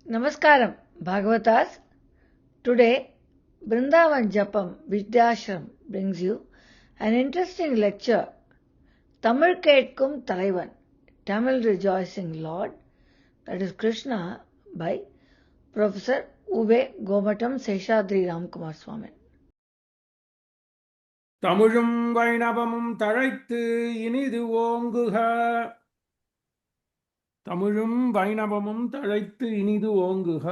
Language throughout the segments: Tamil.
Namaskaram, Bhagavatas. Today, Vrindavan Japam Vidyashram brings you an interesting lecture, Tamil Ketkum Talaivan, Tamil Rejoicing Lord, that is Krishna, by Professor Uve Gomatam Seshadri Ramkumar Swamin. தமிழும் வைணவமும் தழைத்து இனிது ஓங்குக. தமிழும் வைணவமும் தழைத்து இனிது ஓங்குக.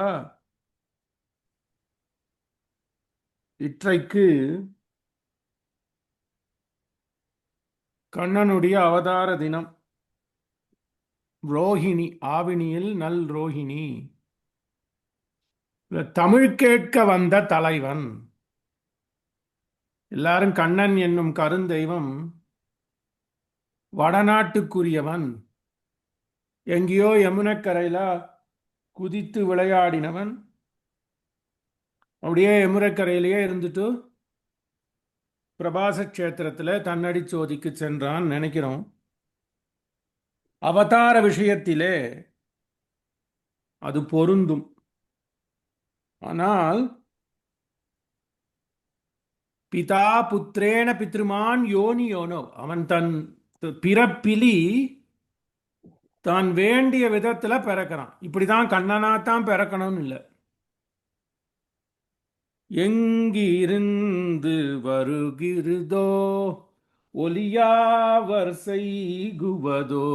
இற்றைக்கு கண்ணனுடைய அவதார தினம். ரோஹிணி, ஆவினியில் நல் ரோஹிணி. தமிழ் கேட்க வந்த தலைவன். எல்லாரும் கண்ணன் என்னும் கருந்தெய்வம் வடநாட்டுக்குரியவன். எங்கேயோ யமுனக்கரையில குதித்து விளையாடினவன். அப்படியே யமுனக்கரையிலேயே இருந்துட்டு பிரபாச கஷேத்திரத்தில் தன்னடி சோதிக்கு சென்றான் நினைக்கிறோம். அவதார விஷயத்திலே அது பொருந்தும். ஆனால் பிதா புத்திரேன பித்ருமான் யோனி யோனோ, அவன் தன் பிறப்பிலி தான் வேண்டிய விதத்துல பிறக்கிறான். இப்படிதான் கண்ணனாத்தான் பிறக்கணும்னு இல்லை. எங்கிருந்து வருகிறதோ ஒலியாவர் செய்குவதோ,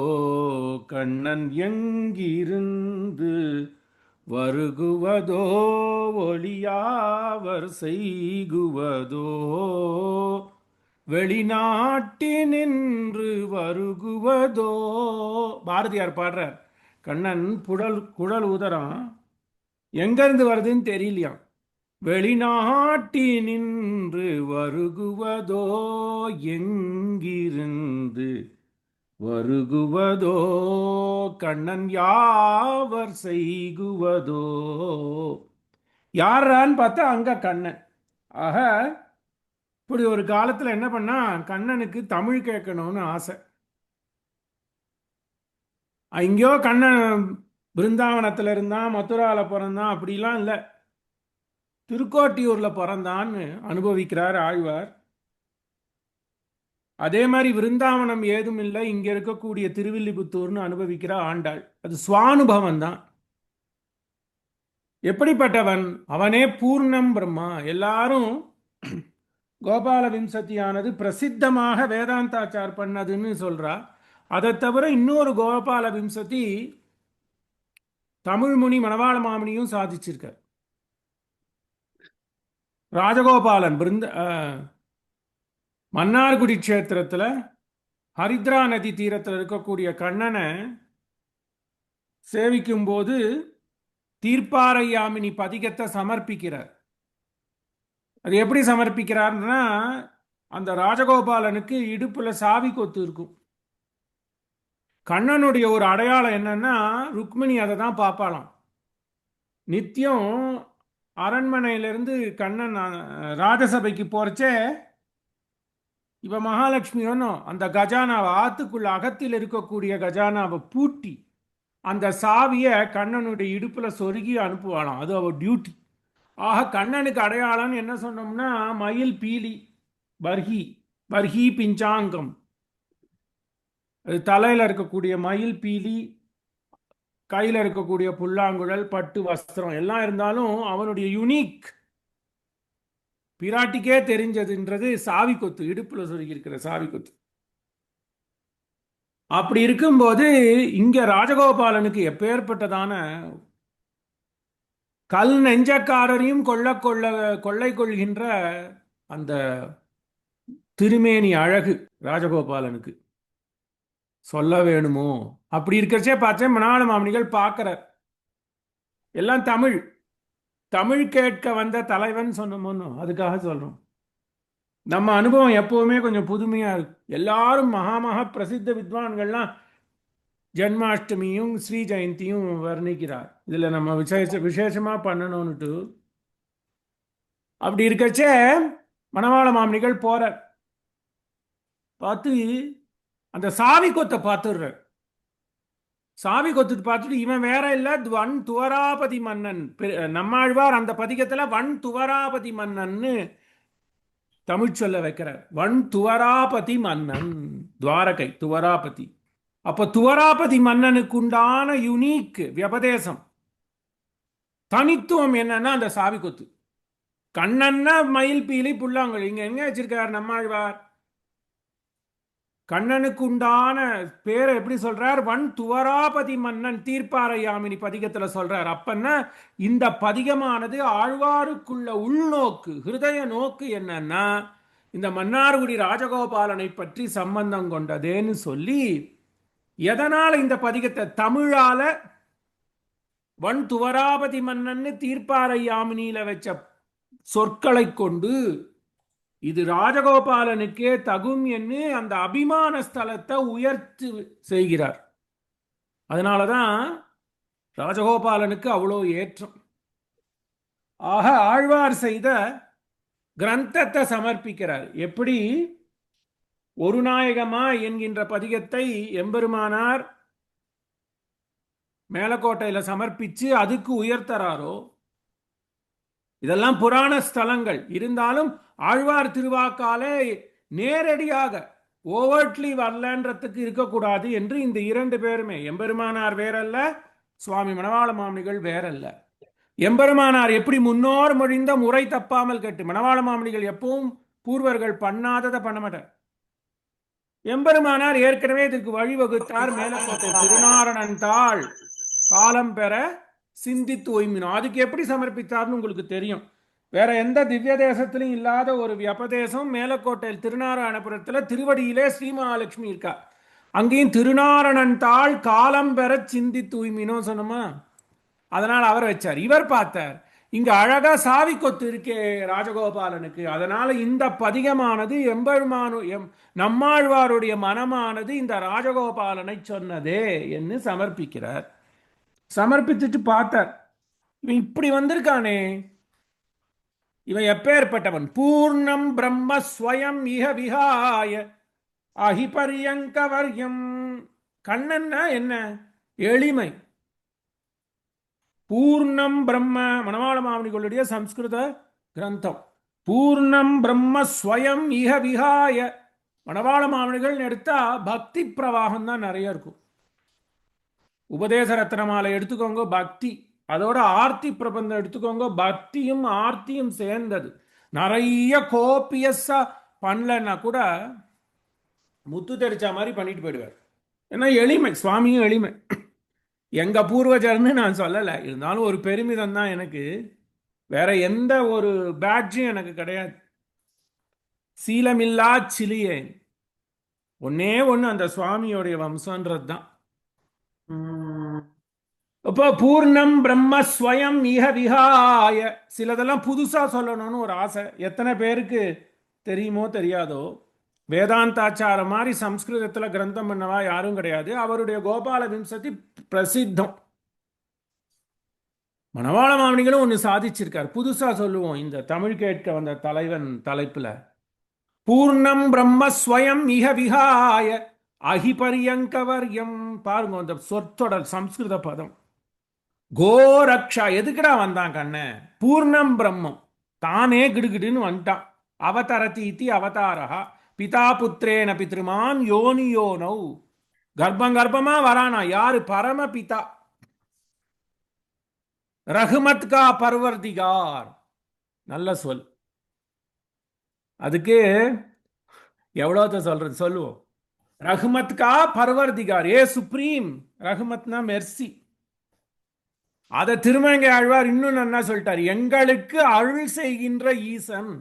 கண்ணன் எங்கிருந்து வருகுவதோ ஒலியாவர் செய்குவதோ, வெளிநாட்டினின்று வருகுவதோ. பாரதியார் பாடுறார், கண்ணன் குழல் உதரம் எங்கிருந்து வருதுன்னு தெரியலையாம். வெளிநாட்டினின்று வருகுவதோ எங்கிருந்து வருகுவதோ, கண்ணன் யாவர் செய்குவதோ. யாரான்னு பார்த்தா அங்க கண்ணன். ஆக இப்படி ஒரு காலத்துல என்ன பண்ணா, கண்ணனுக்கு தமிழ் கேட்கணும்னு ஆசை. எங்கேயோ கண்ணன் பிருந்தாவனத்துல இருந்தான், மதுரால பிறந்தான், அப்படிலாம் இல்லை. திருக்கோட்டியூர்ல பிறந்தான்னு அனுபவிக்கிறார் ஆழ்வார். அதே மாதிரி விருந்தாவனம் ஏதும் இல்லை, இங்க இருக்கக்கூடிய திருவில்லிபுத்தூர்னு அனுபவிக்கிற ஆண்டாள். அது சுவானுபவம் தான். எப்படிப்பட்டவன்? அவனே பூர்ணம் பிரம்மா. எல்லாரும் கோபால விம்சதியானது பிரசித்தமாக வேதாந்தாச்சார் பண்ணதுன்னு சொல்றா. அதை தவிர இன்னொரு கோபால விம்சதி தமிழ்முனி மணவாள மாமணியும் சாதிச்சிருக்கார். ராஜகோபாலன் மன்னார்குடி கஷேத்திரத்தில் ஹரித்ரா நதி தீரத்தில் இருக்கக்கூடிய கண்ணனை சேவிக்கும் போது தீர்ப்பாரையாமினி பதிகத்தை சமர்ப்பிக்கிறார். அது எப்படி சமர்ப்பிக்கிறார்னா, அந்த ராஜகோபாலனுக்கு இடுப்புல சாவி கொத்து இருக்கும். கண்ணனுடைய ஒரு அடையாளம் என்னன்னா, ருக்மிணி அதை தான் பார்ப்பாளாம். நித்தியம் அரண்மனையிலிருந்து கண்ணன் ராஜசபைக்கு போறச்சே இவ மகாலட்சுமி ஒன்னும் அந்த கஜானாவை, ஆத்துக்குள்ள அகத்தில் இருக்கக்கூடிய கஜானாவை பூட்டி அந்த சாவியை கண்ணனுடைய இடுப்புல சொருகி அனுப்புவாளாம். அது அவ டியூட்டி. ஆக கண்ணனுக்கு அடையாளம் என்ன சொன்னோம்னா, மயில் பீலி, பர்ஹி பர்ஹி பிஞ்சாங்கம். அது தலையில இருக்கக்கூடிய மயில் பீலி, கையில இருக்கக்கூடிய புல்லாங்குழல், பட்டு வஸ்திரம் எல்லாம் இருந்தாலும் அவனுடைய யுனிக் பிராட்டிக்கே தெரிஞ்சதுன்றது சாவி கொத்து, இடுப்புல சொருகி இருக்கிற சாவி கொத்து. அப்படி இருக்கும்போது இங்க ராஜகோபாலனுக்கு எப்பேற்பட்டதான கல் நெஞ்சக்காரரையும் கொள்ளை கொள்கின்ற அந்த திருமேனி அழகு ராஜகோபாலனுக்கு சொல்ல வேணுமோ? அப்படி இருக்கிறச்சே பார்த்தேன் மணவாள மாமணிகள் பார்க்கிறார். எல்லாம் தமிழ் கேட்க வந்த தலைவன் சொன்னோமோன்னு அதுக்காக சொல்றோம். நம்ம அனுபவம் எப்பவுமே கொஞ்சம் புதுமையா இருக்கு. எல்லாரும் மகா பிரசித்த வித்வான்கள்லாம் ஜென்மாஷ்டமியும் ஸ்ரீ ஜெயந்தியும் வர்ணிக்கிறார். இதுல நம்ம விசேஷமா பண்ணணும்னுட்டு. அப்படி இருக்கச்சே மணவாள மாமணிகள் போறார். பார்த்து அந்த சாவி கொத்தை பார்த்துடுறார். சாவி கொத்துட்டு பார்த்துட்டு இவன் வேற இல்ல வன் துவராபதி மன்னன். நம்மாழ்வார் அந்த பதிகத்துல வன் துவராபதி மன்னன்னு தமிழ் சொல்ல வைக்கிறார். வன் துவராபதி மன்னன், துவாரகை துவராபதி. அப்ப துவராபதி மன்னனுக்கு உண்டான யுனிக் வியபதேசம், தனித்துவம் என்னன்னா அந்த சாவி கொத்து. கண்ணன்னா மயில் பீலி புல்லாங்குழல், இங்க எங்க வச்சிருக்கார் நம்மாழ்வார்? கண்ணனுக்கு உண்டான பேரை எப்படி சொல்றார்? வன் துவராபதி மன்னன். தீர்ப்பார யாமினி பதிகத்துல சொல்றார். அப்பன்னா இந்த பதிகமானது ஆழ்வாருக்குள்ள உள்நோக்கு, ஹிருதய நோக்கு என்னன்னா இந்த மன்னார்குடி ராஜகோபாலனை பற்றி சம்பந்தம் கொண்டதேன்னு சொல்லி, எதனால இந்த பதிகத்தை தமிழால வன் துவராபதி மன்னன்னு தீர்ப்பார யாமினியில வச்ச சொற்களை கொண்டு இது ராஜகோபாலனுக்கே தகும் என்று அந்த அபிமான ஸ்தலத்தை உயர்த்தி செய்கிறார். அதனாலதான் ராஜகோபாலனுக்கு அவ்வளோ ஏற்றம். ஆக ஆழ்வார் செய்த கிரந்தத்தை சமர்ப்பிக்கிறார். எப்படி ஒரு நாயகமா என்கின்ற பதிகத்தை எம்பெருமானார் மேலக்கோட்டையில சமர்ப்பிச்சு அதுக்கு உயர்த்தறாரோ, இதெல்லாம் புராண ஸ்தலங்கள் இருந்தாலும் ஆழ்வார் திருவாக்காலே நேரடியாக ஓவர்ட்லி வரலன்றதுக்கு இருக்கக்கூடாது என்று இந்த இரண்டு பேருமே, எம்பெருமானார் வேறல்ல, சுவாமி மணவாள மாமணிகள் வேறல்ல. எம்பெருமானார் எப்படி முன்னோர் மொழிந்த முறை தப்பாமல் கேட்டு, மணவாள மாமணிகள் எப்பவும் பூர்வர்கள் பண்ணாததை பண்ண மாட்டார். எம்பெருமானார் ஏற்கனவே இதற்கு வழிவகுத்தார். மேலக்கோட்டை திருநாரணன் தாள் காலம் பெற சிந்தித்து ஓய்மினோம். அதுக்கு எப்படி சமர்ப்பித்தார்னு உங்களுக்கு தெரியும். வேற எந்த திவ்ய தேசத்திலும் இல்லாத ஒரு வியபதேசம் மேலக்கோட்டையில் திருநாராயணபுரத்தில் திருவடியிலே ஸ்ரீ மகாலட்சுமி இருக்கா. அங்கேயும் திருநாரணன் தாள் காலம் பெற சிந்தி தூய்மினோ சொன்னோமா, அதனால் அவர் வச்சார். இவர் பார்த்தார் இங்க அழகா சாவி கொத்து இருக்கே ராஜகோபாலனுக்கு. அதனால இந்த பதிகமானது நம்மாழ்வாருடைய மனமானது இந்த ராஜகோபாலனை சொன்னதே என்று சமர்ப்பிக்கிறார். சமர்ப்பித்துட்டு பார்த்தார், இவன் இப்படி வந்திருக்கானே, இவன் எப்பேற்பட்டவன்? பூர்ணம் பிரம்ம ஸ்வயம் இஹ விஹாய அஹிபரியங்கவர்யம். கண்ணன்னா என்ன? எளிமை. பூர்ணம் பிரம்ம, மணவாள மாமணிகளுடைய சம்ஸ்கிருத கிரந்தம். பூர்ணம் பிரம்ம ஸ்வயம் இஹ விஹாய. மணவாள மாமணிகள் எடுத்தா பக்தி பிரவாகம் தான் நிறைய இருக்கும். உபதேச ரத்னமாலை எடுத்துக்கோங்க, பக்தி. அதோட ஆர்த்தி பிரபந்தம் எடுத்துக்கோங்க, பக்தியும் ஆர்த்தியும் சேர்ந்தது. நிறைய கோபியஸா பண்ணலன்னா கூட முத்து தெரிச்சா மாதிரி பண்ணிட்டு போயிடுவார். ஏன்னா எளிமை, சுவாமியும் எளிமை. எங்க பூர்வஜர்னு நான் சொல்லலை, இருந்தாலும் ஒரு பெருமிதம் தான் எனக்கு. வேற எந்த ஒரு பேட்ஜும் எனக்கு கிடையாது. சீலமில்லா சிலியே, ஒன்னே ஒன்று அந்த சுவாமியோடைய வம்சன்றது தான். அப்போ பூர்ணம் பிரம்ம ஸ்வயம் இஹ விஹாய. சிலதெல்லாம் புதுசா சொல்லணும்னு ஒரு ஆசை. எத்தனை பேருக்கு தெரியுமோ தெரியாதோ, வேதாந்தாச்சாரம் மாதிரி சம்ஸ்கிருதத்துல கிரந்தம் பண்ணவா யாரும் கிடையாது. அவருடைய கோபால விம்சதி பிரசித்தம். மணவாள மாமணிகளும் ஒன்று சாதிச்சிருக்கார். புதுசா சொல்லுவோம் இந்த தமிழ் கேட்க வந்த தலைவன் தலைப்புல. பூர்ணம் பிரம்ம ஸ்வயம் இஹ விஹாய அஹிபரியங்கவர்யம். பாருங்க அந்த சொற்றொடர், சம்ஸ்கிருத பதம். கோரக்ஷா, எதுக்குடா வந்தான் கண்ண? பூர்ணம் பிரம்மம், தானே கிடுகிடுன்னு வந்துட்டான். அவதரதி இதி அவதாரா பிதா புத்திரேன பித்ருமான் யோனி யோனௌ. கர்ப்பம் கர்ப்பமா வரானா யாரு? பரம பிதா. ரஹ்மத் கா பர்வர்திகார், நல்ல சொல். அதுக்கு எவ்வளோத்த சொல்றது சொல்லுவோம். ரஹ்மத் கா பர்வர்திகார், ஏ சுப்ரீம். ரஹ்மத்னா மெர்சி. அதை திருமங்கை ஆழ்வார் இன்னும் என்ன சொல்லிட்டார்? எங்களுக்கு அருள் செய்கின்ற ஈசன்.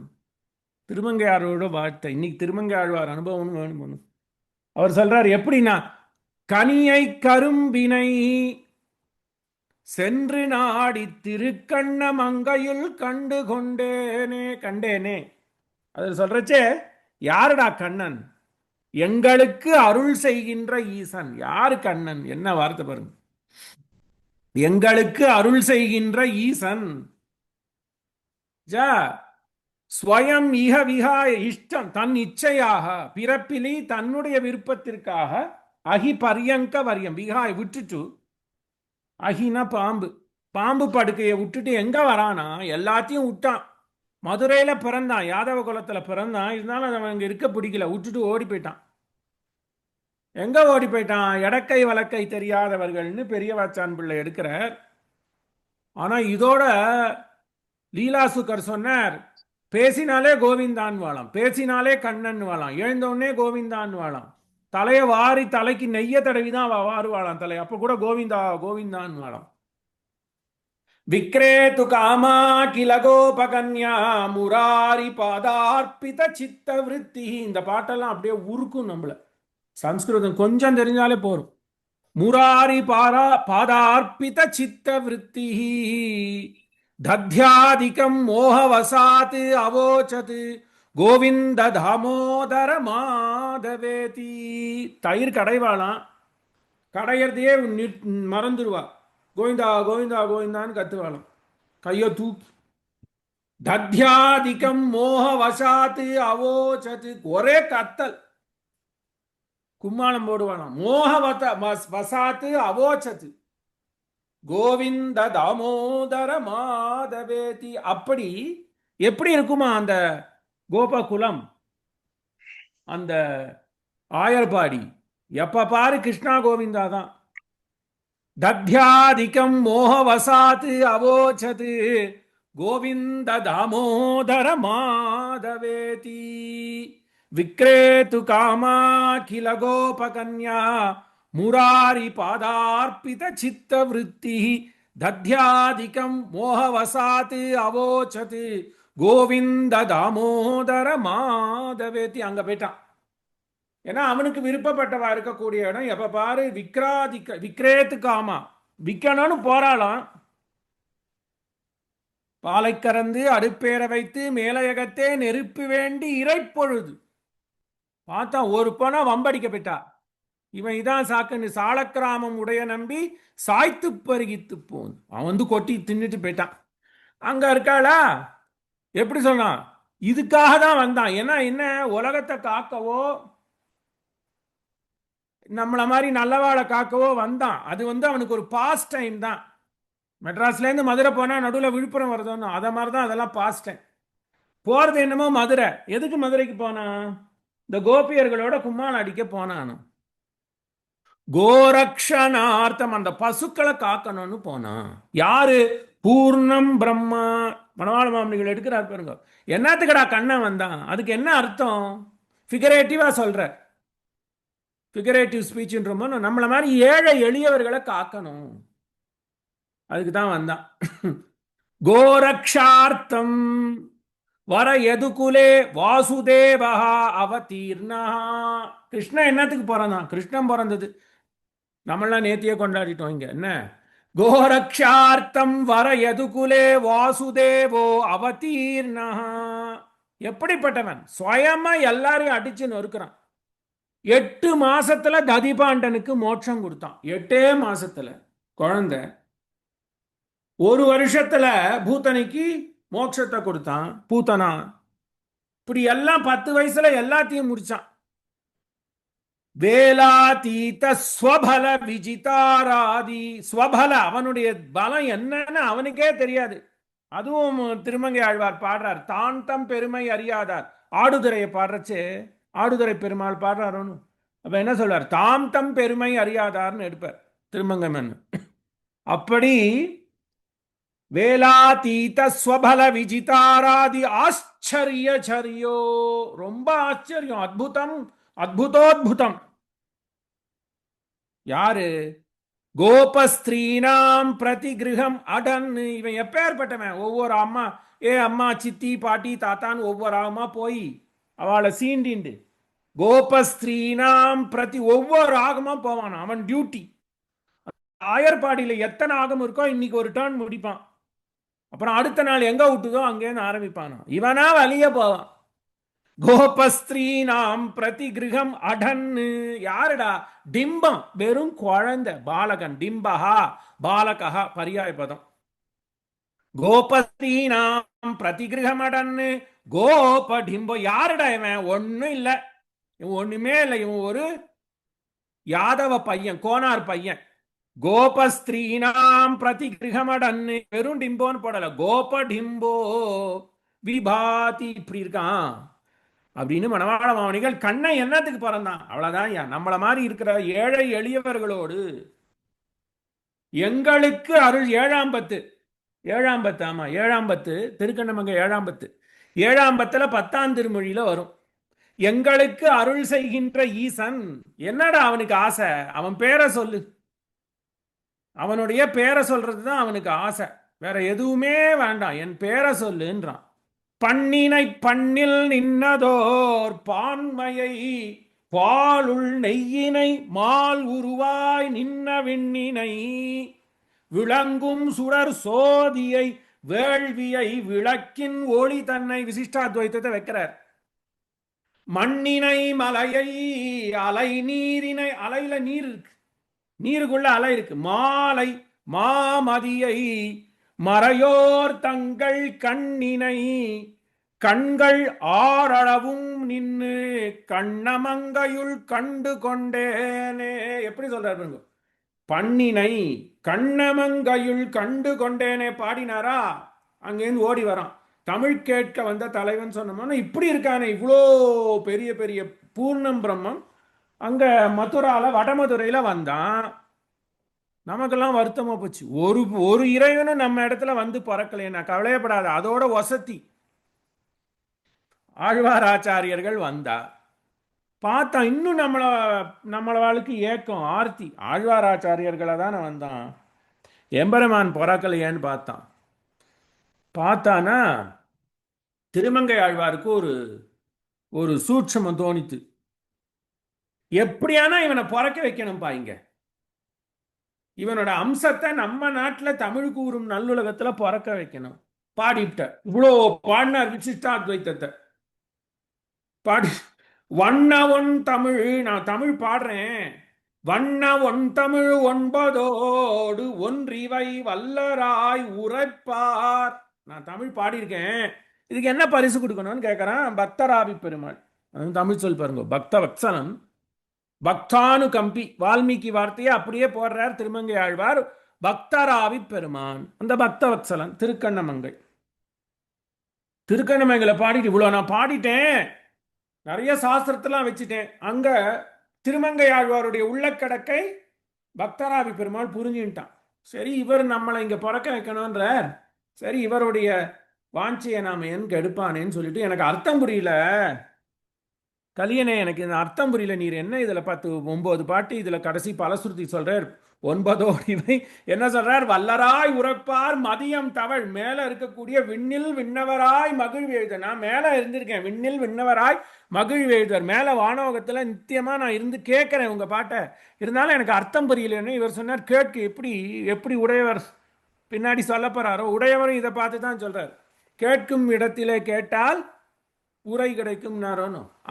திருமங்கை ஆழ்வாரோட வார்த்தை. இன்னைக்கு திருமங்கை ஆழ்வார் அனுபவம் வேணும். அவர் சொல்றார் எப்படின்னா, கனியை கரும்பினை சென்று நாடி திருக்கண்ண மங்கையுள் கண்டு கொண்டேனே கண்டேனே. அது சொல்றச்சே, யாருடா கண்ணன்? எங்களுக்கு அருள் செய்கின்ற ஈசன். யாரு கண்ணன்? என்ன வார்த்தை பாருங்க. எங்களுக்கு அருள் செய்கின்ற ஈசன். ஸ்வயம் இஹ விஹாய, இஷ்டம், தன் இச்சையாக பிறப்பிலி தன்னுடைய விருப்பத்திற்காக அஹி பரியங்க வரியம் விஹாய் விட்டுட்டு, அஹினா பாம்பு, பாம்பு படுக்கையை விட்டுட்டு எங்க வரானா, எல்லாத்தையும் விட்டான். மதுரையில பிறந்தான், யாதவ குலத்துல பிறந்தான், இருந்தாலும் அவன் அங்க இருக்க பிடிக்கல, விட்டுட்டு ஓடி போயிட்டான். எங்க ஓடி போயிட்டான்? எடக்கை வழக்கை தெரியாதவர்கள்னு பெரியவாச்சான் பிள்ளை எடுக்கிறார். ஆனா இதோட லீலாசுக்கர் சொன்னார், பேசினாலே கோவிந்தான் வாழாம், பேசினாலே கண்ணன் வாழாம், எழுந்தோடனே கோவிந்தான் வாழாம், தலையை வாரி தலைக்கு நெய்ய தடவிதான் வாருவாளாம் தலை, அப்ப கூட கோவிந்தா கோவிந்தான் வாழாம். விக்ரேது காமா கில கோபகன்யா முராரி பாதார்ப்பித சித்த விருத்தி. இந்த பாட்டெல்லாம் அப்படியே உருக்கும் நம்மள. சம்ஸ்கிருதம் கொஞ்சம் தெரிஞ்சாலே போரும். முராரி பாதார்ப்பித சித்த விருத்தி தத்யாதிகம் மோகவசாத் அவோச்சத் கோவிந்த தாமோதர மாதவேதி. தயிர் கடைவாளாம், கடையறதையே மறந்துடுவா, கோவிந்தா கோவிந்தா கோவிந்தான்னு கத்துவாளாம் கையை தூக்கி. தத்யாதிகம் மோகவசாத் அவோச்சத், ஒரே கத்தல், கும்மாளம் போடுவானாம். வசாத்து அவோச்சத்து கோவிந்த தாமோதர மாதவேதி. அப்படி எப்படி இருக்குமா அந்த கோபகுலம், அந்த ஆயர்பாடி? எப்ப பாரு கிருஷ்ணா கோவிந்தா தான். தத்யாதிகம் மோகவசாத்து அவோச்சது கோவிந்த தாமோதர மாதவேதி. விக்ரேது காமா கில கோபகன்யா முராரி பாதார்ப்பித சித்த விருத்தி தத்யாதிகம் மோகவசாத் அவோச்சத் கோவிந்த தாமோதர மாதவேதி. அங்க போயிட்டான். ஏன்னா அவனுக்கு விருப்பப்பட்டவா இருக்கக்கூடிய இடம். எப்ப பாரு விக்ரேத்து காமா, விற்கணும்னு போராளாம். பாலை கறந்து அடுப்பேற வைத்து மேலையகத்தே நெருப்பு வேண்டி இறைப்பொழுது பார்த்தா ஒரு போனா வம்படிக்க போயிட்டா. இவன் இதான் சாக்குன்னு சாலக்கிராமம் உடைய நம்பி சாய்த்து பருகித்து போன். அவன் வந்து கொட்டி தின்னுட்டு போயிட்டான். அங்க இருக்காளா, எப்படி சொன்னான், இதுக்காக தான் வந்தான். ஏன்னா என்ன, உலகத்தை காக்கவோ நம்மள மாதிரி நல்லவாழை காக்கவோ வந்தான். அது வந்து அவனுக்கு ஒரு பாஸ் டைம் தான். மெட்ராஸ்லேருந்து மதுரை போனால் நடுவில் விழுப்புரம் வருதோன்னு, அதை மாதிரி தான் அதெல்லாம் பாஸ் டைம். போகிறது என்னமோ மதுரை. எதுக்கு மதுரைக்கு போனான்? இந்த கோபியர்களோட கும்மாளம் அடிக்க போனான். கோரக்ஷனார்த்தம், அந்த பசுக்களை காக்கணும்னு போனான். யாரு? பூர்ணம் பிரம்மா. மணவாள மாமனிகள் எடுக்கிறார் பாருங்க. என்னத்துக்கடா கண்ணன் வந்தான்? அதுக்கு என்ன அர்த்தம்? ஃபிகரேட்டிவா சொல்ற, ஃபிகரேட்டிவ் ஸ்பீச்ன்றமோ நம்மள மாதிரி ஏழை எளியவர்களை காக்கணும், அதுக்கு தான் வந்தான். கோரக்ஷார்த்தம் வர எதுகுலே வாசுதேவா அவதீர்ணா. கிருஷ்ணன் என்னத்துக்கு பிறந்தான்? கிருஷ்ணன் பிறந்தது நம்மளாம் நேத்தியே கொண்டாடிட்டோம் இங்க. என்ன கோரக்ஷார்த்தம் வர எதுகுலே வாசுதேவோ அவதீர்ணா. எப்படிப்பட்டவன்? சுயமா எல்லாரையும் அடிச்சு நொறுக்கிறான். 8 மாசத்துல ததிபாண்டனுக்கு மோட்சம் கொடுத்தான். 8 மாசத்துல குழந்தை, 1 வருஷத்துல பூத்தனைக்கு மோட்சத்தை கொடுத்தான். பூத்தனா இப்படி எல்லாம் 10 வயசுல எல்லாத்தையும் முடிச்சான். வேலாதீத ஸ்வபல விஜிதாராதி. ஸ்வபல, அவனுடைய பலம் என்னன்னு அவனுக்கே தெரியாது. அதுவும் திருமங்கை ஆழ்வார் பாடுறார், தான் தம் பெருமை அறியாதார். ஆடுதுறையை பாடுறச்சே ஆடுதுறை பெருமாள் பாடுறாரோன்னு. அப்ப என்ன சொல்றார்? தாம் தம் பெருமை அறியாதார்னு எடுப்பார் திருமங்கமன். அப்படி வேலாதீத ஸ்வபல விஜிதாராதி ஆச்சரிய சரியோ, ரொம்ப ஆச்சரியம், அத்புதம், அத்புதோத்புதம். யாரு? கோபஸ்திரீனாம் பிரதிகிருகம் அடன். இவன் எப்பேற்பட்டவன்? ஒவ்வொரு அம்மா, அம்மா சித்தி பாட்டி தாத்தான்னு ஒவ்வொரு அம்மா போய் அவளை சீண்டிண்டு கோபஸ்திரீனாம் பிரதி ஒவ்வொரு ஆகமா போவான். அவன் டியூட்டி. ஆயர்பாடியில எத்தனை ஆகம் இருக்கோ இன்னைக்கு ஒரு டர்ன் முடிப்பான். அப்புறம் அடுத்த நாள் எங்க விட்டுதோ அங்கேருந்து ஆரம்பிப்பான். இவனா வலிய போவான். கோபஸ்திரீனாம் பிரதி கிரகம் அடன்னு. யாருடா? டிம்பம், வெறும் குழந்தை, பாலகன். டிம்பஹா பாலகா பரியாய பதம். கோபஸ்திரீனாம் பிரதி கிரகம் அடன்னு கோப டிம்பம். யாருடா இவன்? ஒன்னும் இல்லை, இவன் ஒண்ணுமே இல்லை, இவன் ஒரு யாதவ பையன், கோனார் பையன். கோபஸ்திரீனாம் பிரதி கிரகமடன்னு, வெறும் டிம்போன்னு போடல, கோப டிம்போ விபாதி, இப்படி இருக்கான் அப்படின்னு மணவாள மாமனிகள் கண்ணன் என்னத்துக்கு பிறந்தான்? அவ்வளவுதான். நம்மள மாதிரி இருக்கிற ஏழை எளியவர்களோடு எங்களுக்கு அருள். ஏழாம் பத்து, ஏழாம் பத்து, ஆமா ஏழாம் பத்து, திருக்கண்ணமங்க ஏழாம் பத்து. ஏழாம் பத்துல 10ஆம் திருமொழியில வரும், எங்களுக்கு அருள் செய்கின்ற ஈசன். என்னடா அவனுக்கு ஆசை? அவன் பேரை சொல்லு, அவனுடைய பேரை சொல்றதுதான் அவனுக்கு ஆசை, வேற எதுவுமே வேண்டாம், என் பேரை சொல்லுன்றான். பண்ணினை பண்ணில் நின்னதோர் பான்மையை பாலுள் நெய்யினை மால் உருவாய் நின்ன விண்ணினை விளங்கும் சுடர் சோதியை வேள்வியை விளக்கின் ஒளி தன்னை. விசிஷ்டாத்வைத்தத்தை வைக்கிறார். மண்ணினை மலையை அலை நீரினை, அலையில நீர் இருக்கு, நீருக்குள்ள அலை இருக்கு, மாலை மாமதியை மறையோர் தங்கள் கண்ணினை கண்கள் ஆறளவும் நின்னு கண்ணமங்கையுள் கண்டு கொண்டேனே. எப்படி சொல்றாரு? பண்ணினை கண்ணமங்கையுள் கண்டு கொண்டேனே பாடினாரா, அங்கேருந்து ஓடி வரான். தமிழ் கேட்க வந்த தலைவன் சொன்னோம்னா இப்படி இருக்கானே, இவ்வளோ பெரிய பெரிய பூர்ணம் பிரம்மம் அங்க மதுரால வடமதுரையில வந்தான். நமக்கெல்லாம் வருத்தமா போச்சு, ஒரு இறைவனும் நம்ம இடத்துல வந்து பிறக்கலைன்னா கவலையப்படாத, அதோட வசதி. ஆழ்வாராச்சாரியர்கள் வந்தா பார்த்தா இன்னும் நம்மளவாளுக்கு ஏக்கம் ஆர்த்தி. ஆழ்வாராச்சாரியர்களை தானே வந்தான், எம்பெருமான் பிறக்கலையேன்னு பார்த்தானா திருமங்கை ஆழ்வாருக்கு ஒரு சூட்சமம் தோணித்து. எப்படியானா இவனை பிறக்க வைக்கணும் பாருங்க, இவனோட அம்சத்தை நம்ம நாட்டில் தமிழ் கூறும் நல்லுலகத்துல பிறக்க வைக்கணும். பாடிட்ட இவ்வளோ பாடினார் விசிஷ்டாத்வைத்தத்தை. பாடி வண்ண ஒன் தமிழ், நான் தமிழ் பாடுறேன், வண்ண ஒன் தமிழ் ஒன்பதோடு ஒன்றிவை வல்லராய் உரைப்பார். நான் தமிழ் பாடியிருக்கேன், இதுக்கு என்ன பரிசு கொடுக்கணும்னு கேட்கறான் பக்தராபி பெருமாள். தமிழ் சொல் பாருங்க, பக்த வத்சலம், பக்தானு கம்பி. வால்மீகி வார்த்தையை அப்படியே போடுறார் திருமங்கை ஆழ்வார். பக்தராவி பெருமான், அந்த பக்த வத்சலன் திருக்கண்ணமங்கை. திருக்கண்ணமங்கல பாடிட்டு இவ்வளோ நான் பாடிட்டேன், நிறைய சாஸ்திரத்தெல்லாம் வச்சுட்டேன். அங்க திருமங்கை ஆழ்வாருடைய உள்ளக்கடக்கை பக்தராபி பெருமாள் புரிஞ்சுட்டான். சரி, இவர் நம்மளை இங்க பிறக்க வைக்கணும்ன்ற, சரி இவருடைய வாஞ்சியை நாம எங்க எடுப்பானேன்னு சொல்லிட்டு, எனக்கு அர்த்தம் புரியல கலியனே, எனக்கு இந்த அர்த்தம் புரியல, நீர் என்ன இதுல 9 பாட்டு, இதுல கடைசி பலஸ்ருதி சொல்றார் 9 இவை என்ன சொல்றார்? வல்லராய் உரைப்பார் மதியம் தவழ், மேல இருக்கக்கூடிய விண்ணில் விண்ணவராய் மகிழ்வேழ்தர். நான் மேல இருந்திருக்கேன், விண்ணில் விண்ணவராய் மகிழ்வேழ்தர், மேல வானோகத்துல நித்தியமா நான் இருந்து கேட்கிறேன் உங்க பாட்டை, இருந்தாலும் எனக்கு அர்த்தம் புரியலன்னு இவர் சொன்னார். கேட்க எப்படி உடையவர் பின்னாடி சொல்ல போறாரோ, உடையவரும் இதை பார்த்து தான் சொல்றார். கேட்கும் இடத்திலே கேட்டால் உரை கிடைக்கும்.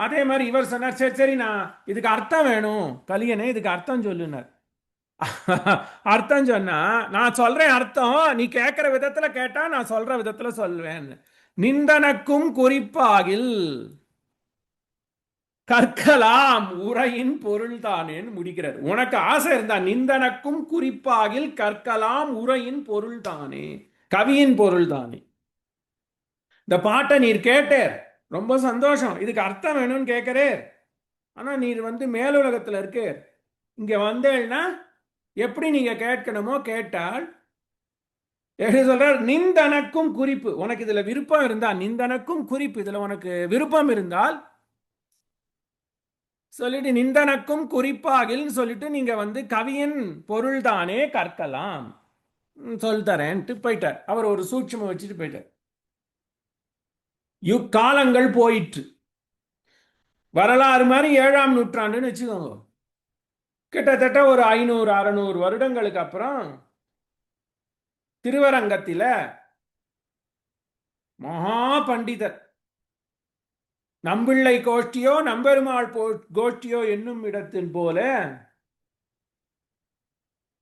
அதே மாதிரி இவர் சொன்னார், சரி நான் இதுக்கு அர்த்தம் வேணும் கலியனே, இதுக்கு அர்த்தம் சொல்லுனார். அர்த்தம் சொன்னா நான் சொல்றேன் அர்த்தம், நீ கேட்கிற விதத்துல கேட்டா நான் சொல்ற விதத்துல சொல்வேன். நிந்தனக்கும் குறிப்பாகில் கற்கலாம் உரையின் பொருள் தானேன்னு முடிக்கிறார். உனக்கு ஆசை இருந்தா நிந்தனக்கும் குறிப்பாகில் கற்கலாம் உரையின் பொருள் தானே, கவியின் பொருள் தானே. இந்த பாட்டை நீர் கேட்டேர், ரொம்ப சந்தோஷம், இதுக்கு அர்த்தம் வேணும்னு கேட்கிறேர். ஆனா நீர் மேலுலகத்துல இருக்கேர், இங்க வந்தேன்னா எப்படி நீங்க கேட்கணுமோ கேட்டால் சொல்றார். நிந்தனக்கும் குறிப்பு, உனக்கு இதுல விருப்பம் இருந்தா, நிந்தனக்கும் குறிப்பு, இதுல உனக்கு விருப்பம் இருந்தால் சொல்லிட்டு நிந்தனக்கும் குறிப்பாகில் சொல்லிட்டு நீங்க கவியின் பொருள் தானே கற்கலாம் சொல்லித்தரேன்ட்டு போயிட்டார். அவர் ஒரு சூட்சமம் வச்சுட்டு போயிட்டார். காலங்கள் போயிற்று, வரலாறு மாதிரி 7ஆம் நூற்றாண்டுன்னு வச்சுக்கோங்க. கிட்டத்தட்ட ஒரு 500-600 வருடங்களுக்கு அப்புறம் திருவரங்கத்தில மகா பண்டிதர் நம்பிள்ளை கோஷ்டியோ நம்பெருமாள் கோஷ்டியோ என்னும் இடத்தின் போல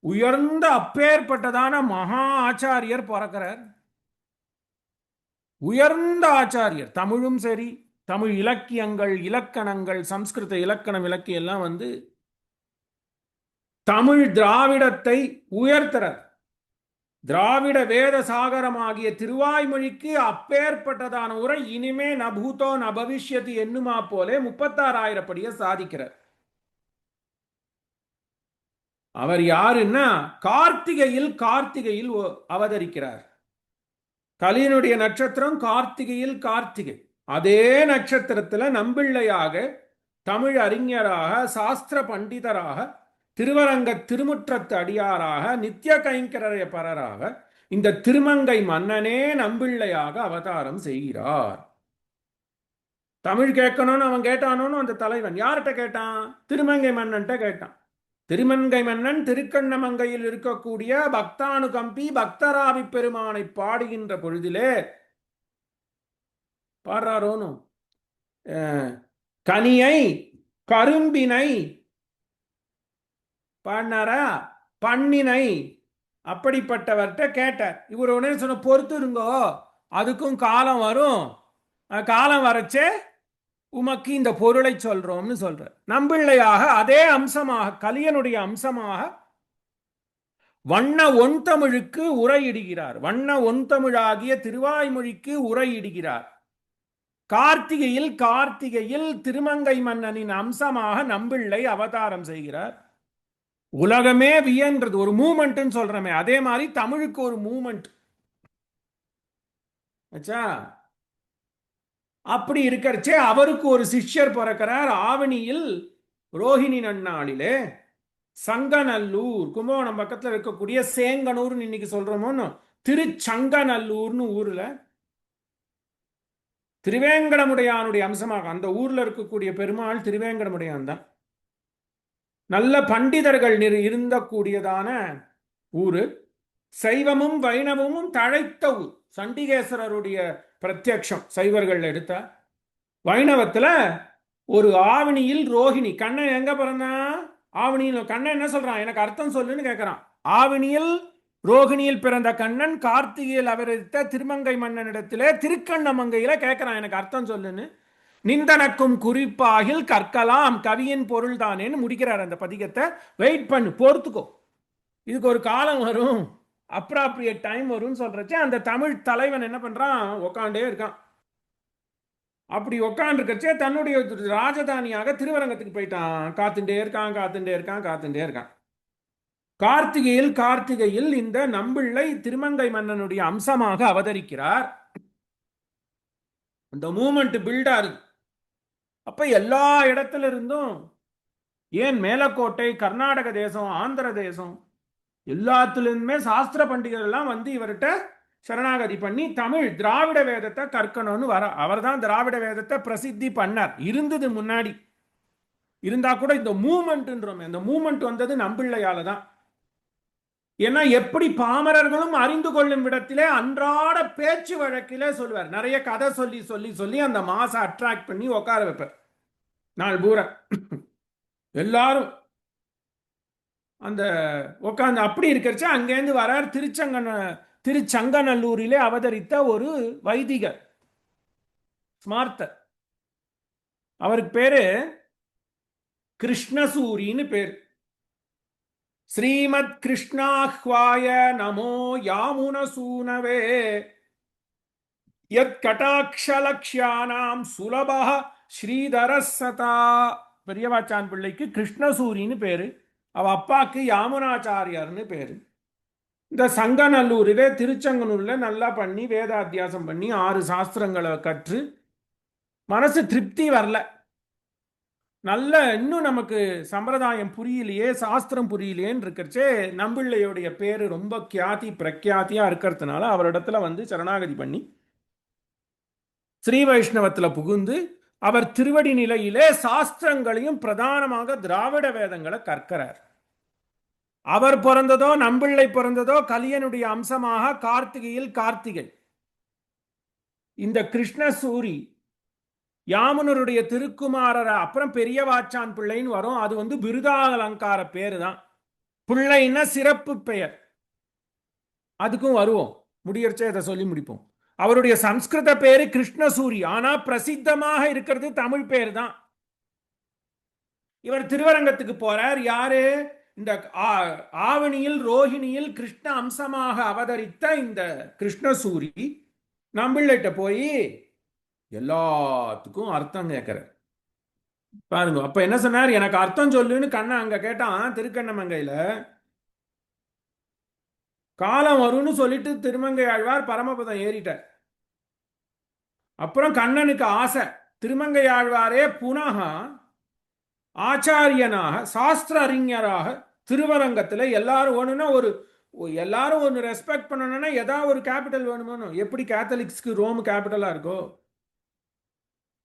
உயர்ந்த அப்பேற்பட்டதான மகா ஆச்சாரியர் பிறக்கிறார். உயர்ந்த ஆச்சாரியர், தமிழும் சரி, தமிழ் இலக்கியங்கள், இலக்கணங்கள், சம்ஸ்கிருத இலக்கணம், இலக்கியம் எல்லாம் தமிழ் திராவிடத்தை உயர்த்துறார். திராவிட வேத சாகரமாகிய திருவாய்மொழிக்கு அப்பேற்பட்டதான உரை இனிமே நபூதோ நபவிஷ்யத்து என்னுமா போலே 36,000 படியை சாதிக்கிறார். அவர் யாருன்னா கார்த்திகையில் அவதரிக்கிறார். கலியனுடைய நட்சத்திரம் கார்த்திகை. அதே நட்சத்திரத்துல நம்பிள்ளையாக, தமிழ் அறிஞராக, சாஸ்திர பண்டிதராக, திருவரங்க திருமுற்றத்து அடியாராக, நித்திய கைங்கரப்பரராக இந்த திருமங்கை மன்னனே நம்பிள்ளையாக அவதாரம் செய்கிறார். தமிழ் கேட்கணும்னு அவன் கேட்டானோன்னு அந்த தலைவன் யார்கிட்ட கேட்டான்? திருமங்கை மன்னன்ட்ட கேட்டான். திருமங்கை மன்னன் திருக்கண்ணமங்கையில் இருக்கக்கூடிய பக்தானுகம்பி பக்தராவி பெருமானை பாடுகின்ற பொழுதிலே பாடுறாரோனும் கனியை கரும்பினை பாடினாரா, பண்ணினை அப்படிப்பட்டவர்கிட்ட கேட்டார். இவர் உடனே சொன்ன பொறுத்து இருங்கோ, அதுக்கும் காலம் வரும், காலம் வரச்சே உமக்கு இந்த பொருளை சொல்றோம்னு சொல்ற. நம்பிள்ளையாக அதே அம்சமாக, கலியனுடைய அம்சமாக வண்ண ஒன்தமிழுக்கு உரையிடுகிறார். வண்ண ஒன்தமிழாகிய திருவாய்மொழிக்கு உரையிடுகிறார். கார்த்திகையில் திருமங்கை மன்னனின் அம்சமாக நம்பிள்ளை அவதாரம் செய்கிறார். உலகமே வியன்றது. ஒரு மூமெண்ட் சொல்றமே, அதே மாதிரி தமிழுக்கு ஒரு மூமெண்ட். அப்படி இருக்கிறச்சே அவருக்கு ஒரு சிஷ்யர் பிறக்கிறார். ஆவணியில் ரோஹிணி நன்னாளிலே சங்கநல்லூர், கும்பகோணம் பக்கத்தில் இருக்கக்கூடிய சேங்கனூர்னு இன்னைக்கு சொல்றோமோன்னு, திருச்சங்கநல்லூர்னு ஊர்ல திருவேங்கடமுடையானுடைய அம்சமாக அந்த ஊர்ல இருக்கக்கூடிய பெருமாள் திருவேங்கடமுடையான் தான். நல்ல பண்டிதர்கள் இருந்த கூடியதான ஊரு. சைவமும் வைணவமும் தழைத்த ஊர். சண்டிகேஸ்வரருடைய பிரத்யக்ஷம் சைவர்கள் எடுத்த. வைணவத்துல ஒரு ஆவணியில் ரோஹிணி. கண்ணன் எங்க பிறந்தான்? ஆவணியில். கண்ணன் என்ன சொல்றான்? எனக்கு அர்த்தம் சொல்லுன்னு கேட்கிறான். ஆவணியில் ரோகிணியில் பிறந்த கண்ணன் கார்த்திகையில் அவதரித்த திருமங்கை மன்னனிடத்திலே திருக்கண்ணமங்கையில கேட்கிறான், எனக்கு அர்த்தம் சொல்லுன்னு. நிந்தனக்கும் குறிப்பாகில் கற்கலாம் கவியின் பொருள் தானேன்னு முடிக்கிறார் அந்த பதிகத்தை. வெயிட் பண்ணு, பொறுத்துக்கோ, இதுக்கு ஒரு காலம் வரும், அப்ராப்ரியேட் டைம் வரும்னு சொல்றச்சு அந்த தமிழ் தலைவன் என்ன பண்றான்? உக்காண்டே இருக்கான். அப்படி உக்காண்டிருக்கச்சே தன்னுடைய ராஜதானியாக திருவரங்கத்துக்கு போயிட்டான். காத்துட்டே இருக்கான். கார்த்திகையில் இந்த நம்பிள்ளை திருமங்கை மன்னனுடைய அம்சமாக அவதரிக்கிறார். அந்த மூமெண்ட் பில்டா இருக்கு. அப்ப எல்லா இடத்துல இருந்தும், ஏன் மேலக்கோட்டை, கர்நாடக தேசம், ஆந்திர தேசம், எல்லாத்திலிருந்துமே சாஸ்திர பண்டிதர்கள் எல்லாம் வந்து இவர்கிட்ட சரணாகதி பண்ணி தமிழ் திராவிட வேதத்தை கற்கணும்னு வர. அவர் தான் திராவிட வேதத்தை பிரசித்தி பண்ணார். இருந்தது முன்னாடி இருந்தா கூட இந்த மூமெண்ட்ன்றோம், இந்த மூமெண்ட் வந்தது நம்பிள்ளையால தான். ஏன்னா எப்படி பாமரர்களும் அறிந்து கொள்ளும் விடத்திலே அன்றாட பேச்சு வழக்கிலே சொல்லுவார். நிறைய கதை சொல்லி அந்த மாச அட்ராக்ட் பண்ணி உட்கார வைப்பார். நாள் பூரா எல்லாரும் அந்த உட்காந்து அப்படி இருக்கிறச்சு. அங்கேருந்து வரார். திருச்சங்கநல்லூரிலே அவதரித்த ஒரு வைதிகர், ஸ்மார்த்தர். அவருக்கு பேரு கிருஷ்ணசூரின்னு பேர். ஸ்ரீமத் கிருஷ்ணாஹ்வாய நமோ யாமுனசூனவே யத் கடாட்சலக்ஷ்யானாம் சுலபா ஸ்ரீதரசதா. பெரியவாச்சான் பிள்ளைக்கு கிருஷ்ணசூரின்னு பேரு. அவ அப்பாக்கு யாமுனாச்சாரியார்னு பேரு. இந்த சங்கநல்லூரிலே திருச்செங்கனூர்ல நல்லா பண்ணி வேதாத்தியாசம் பண்ணி 6 சாஸ்திரங்களை கற்று மனசு திருப்தி வரல. நல்ல இன்னும் நமக்கு சம்பிரதாயம் புரியலையே, சாஸ்திரம் புரியலையேன்னு இருக்கிறச்சே நம்பிள்ளையுடைய பேரு ரொம்ப பிரக்யாத்தியா இருக்கிறதுனால அவரிடத்துல வந்து சரணாகதி பண்ணி ஸ்ரீ வைஷ்ணவத்துல புகுந்து அவர் திருவடி நிலையிலே சாஸ்திரங்களையும் பிரதானமாக திராவிட வேதங்களை கற்கிறார். அவர் பிறந்ததோ, நம்பிள்ளை பிறந்ததோ கலியனுடைய அம்சமாக கார்த்திகை. இந்த கிருஷ்ணசூரி யாமுனருடைய திருக்குமாரர், அப்புறம் பெரியவாச்சான் பிள்ளைன்னு வரும். அது வந்து பிருதாலங்கார பேரு தான். பிள்ளைன்னா சிறப்பு பெயர். அதுக்கும் வருவோம், முடியறச்சே அதை சொல்லி முடிப்போம். அவருடைய சம்ஸ்கிருத பேரு கிருஷ்ணசூரி. ஆனா பிரசித்தமாக இருக்கிறது தமிழ் பேர் தான். இவர் திருவரங்கத்துக்கு போறார். யாரு? இந்த ஆவணியில் ரோஹிணியில் கிருஷ்ண அம்சமாக அவதரித்த இந்த கிருஷ்ணசூரி நம்பிள்ளைட்ட போய் எல்லாத்துக்கும் அர்த்தம் கேட்கிற பாருங்க. அப்ப என்ன சொன்னார், எனக்கு அர்த்தம் சொல்லுன்னு கண்ணன் அங்க கேட்டான் திருக்கண்ணமங்கையில. காலம் வரும்னு சொல்லிட்டு திருமங்கை ஆழ்வார் பரமபதம் ஏறிட்டார். அப்புறம் கண்ணனுக்கு ஆசை, திருமங்கை ஆழ்வாரே புனகா ஆச்சாரியனாக சாஸ்திர அறிஞராக திருவரங்கத்துல எல்லாரும் வேணும்னா எல்லாரும் ஒன்று ரெஸ்பெக்ட் பண்ணணும்னா ஏதாவது ஒரு கேபிட்டல் வேணுமோ. எப்படி கேத்தலிக்ஸ்க்கு ரோம் கேபிட்டலா இருக்கோ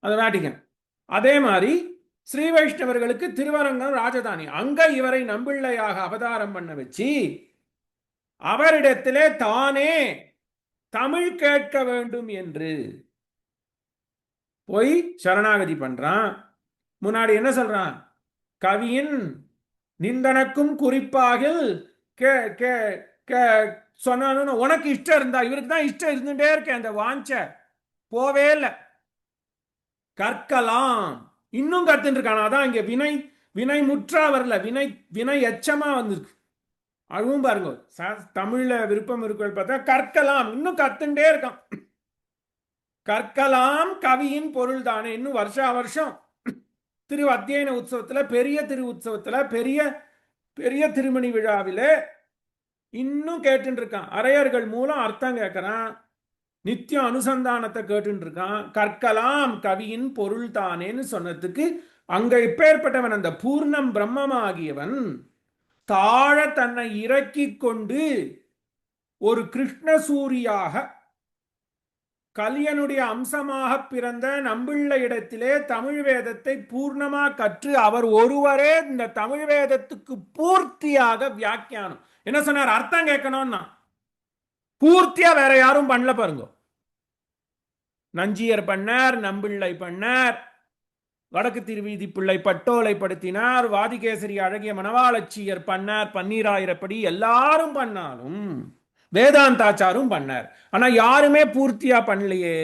அது வேட்டிக்கன், அதே மாதிரி ஸ்ரீ வைஷ்ணவர்களுக்கு திருவரங்கம் ராஜதானி. அங்க இவரை நம்பிள்ளையாக அவதாரம் பண்ண வச்சு அவரிடத்திலே தானே தமிழ் கேட்க வேண்டும் என்று போய் சரணாகதி பண்றான். முன்னாடி என்ன சொல்றான், கவியின் நிந்தனக்கும் குறிப்பாக சொன்னான்னு உனக்கு இஷ்டம் இருந்தா, இவருக்கு தான் இஷ்டம் இருந்துட்டே இருக்கேன், அந்த வாஞ்ச போவே இல்லை. கற்கலாம், இன்னும் கத்துட்டு இருக்கான். அதான் இங்க வினை வினை முற்றா வரல, வினை வினை எச்சமா வந்திருக்கு. அதுவும் பாருங்க, தமிழ்ல விருப்பம் இருக்கு பார்த்தா கற்கலாம், இன்னும் கத்துட்டே இருக்கான். கற்கலாம் கவியின் பொருள் தானே. இன்னும் வருஷா வருஷம் திரு அத்தியன உற்சவத்துல, பெரிய திரு உற்சவத்துல, பெரிய பெரிய திருமணி விழாவில இன்னும் கேட்டு இருக்கான். அரையர்கள் மூலம் அர்த்தம் கேட்கிறான், நித்தியம் அனுசந்தானத்தை கேட்டு இருக்கான். கற்கலாம் கவியின் பொருள் தானேன்னு சொன்னதுக்கு அங்க இப்பேற்பட்டவன் அந்த பூர்ணம் பிரம்மமாகியவன் தாழ தன்னை இறக்கி கொண்டு ஒரு கிருஷ்ணசூரியாக கலியனுடைய அம்சமாக பிறந்த நம்பிள்ளை இடத்திலே தமிழ் வேதத்தை பூர்ணமா கற்று அவர் ஒருவரே இந்த தமிழ் வேதத்துக்கு பூர்த்தியாக வியாக்கியானம். என்ன சொன்னார், அர்த்தம் கேட்கணும்னா பூர்த்தியா வேற யாரும் பண்ணல பாருங்க. நஞ்சியர் பண்ணார், நம்பிள்ளை பண்ணார், வடக்கு திருவீதி பிள்ளை பட்டோலை படுத்தினார், வாதிகேசரி அழகிய மணவாளச்சியர் பண்ணார், பன்னீராயிரப்படி எல்லாரும் பண்ணாலும் வேதாந்தாச்சாரும் பண்ணார். ஆனா யாருமே பூர்த்தியா பண்ணலையே.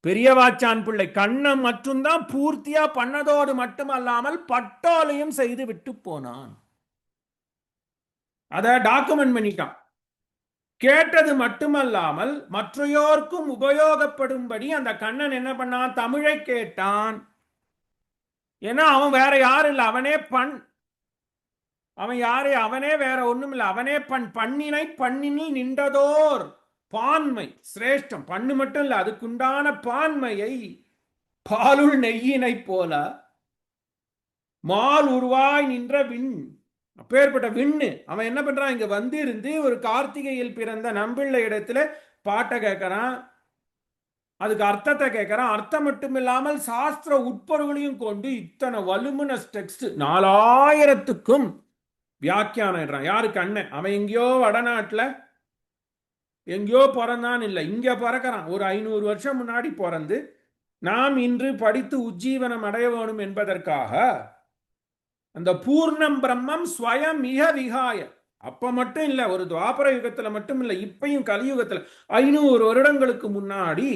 பெரியவாச்சான் பிள்ளை கண்ணன் மட்டும்தான் பூர்த்தியா பண்ணதோடு மட்டுமல்லாமல் பட்டோலையும் செய்து விட்டு போனான். அத டாக்குமெண்ட் பண்ணிட்டான். கேட்டது மட்டுமல்லாமல் மற்றையோர்க்கும் உபயோகப்படும்படி அந்த கண்ணன் என்ன பண்ணான், தமிழை கேட்டான். ஏன்னா அவன் வேற யாரும் இல்லை, அவனே அவன் யாரே, அவனே வேற ஒண்ணும் இல்லை, அவனே பண்ணினை பண்ணினில் நின்றதோர் பான்மை சிரேஷ்டம். பண்ணு மட்டும் இல்லை, அதுக்குண்டான பான்மையை பாலுள் நெய்யினை போல மால் உருவாய் நின்ற விண், அப்பேற்பட்ட விண்ணு அவன் என்ன பண்றான், இங்க வந்து இருந்து ஒரு கார்த்திகையில் பிறந்த நம்பிள்ளை இடத்துல பாட்டை கேட்கறான், அதுக்கு அர்த்தத்தை கேட்கறான். அர்த்தம் மட்டும் இல்லாமல் சாஸ்திர உட்பொருளையும் கொண்டு இத்தனை வலுமினஸ் டெக்ஸ்ட் 4000க்கும் வியாக்கியானம். யாரு, கண்ணன். அவன் எங்கேயோ வடநாட்டுல எங்கேயோ பிறந்தான் இல்லை, இங்க பிறக்கிறான். ஒரு 500 வருஷம் முன்னாடி பிறந்து நாம் இன்று படித்து உஜ்ஜீவனம் அடைய வேணும் என்பதற்காக அந்த பூர்ணம் பிரம்மம் ஸ்வயம் மிக விகாய, அப்ப மட்டும் இல்ல, ஒரு துவாபர யுகத்துல மட்டும் இல்ல, இப்பையும் கலியுகத்துல 500 வருடங்களுக்கு முன்னாடி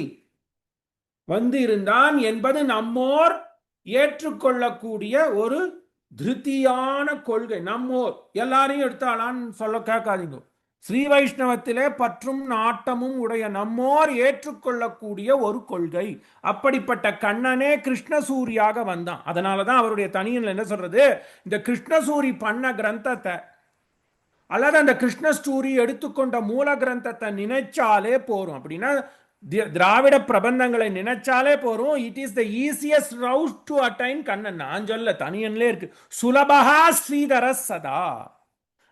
வந்து இருந்தான் என்பது நம்மோர் ஏற்றுக்கொள்ளக்கூடிய ஒரு திருப்தியான கொள்கை. நம்மோர் எல்லாரையும் எடுத்தாளான்னு சொல்ல கேட்காதீங்க. ஸ்ரீ வைஷ்ணவத்திலே பற்றும் நாட்டமும் உடைய நம்மோர் ஏற்றுக்கொள்ளக்கூடிய ஒரு கொள்கை. அப்படிப்பட்ட கண்ணனே கிருஷ்ணசூரியாக வந்தான். அதனாலதான் அவருடைய தனியில் என்ன சொல்றது, இந்த கிருஷ்ணசூரி பண்ண கிரந்தத்தை அல்லது அந்த கிருஷ்ணசூரி எடுத்துக்கொண்ட மூல கிரந்தத்தை நினைச்சாலே போரும். அப்படின்னா திராவிட பிரபந்தங்களை நினைச்சாலே போரும். It is the easiest route to attain Kannan. நான் சொல்ல, தனியன்லே இருக்கு, சுலபகா ஸ்ரீதர சதா.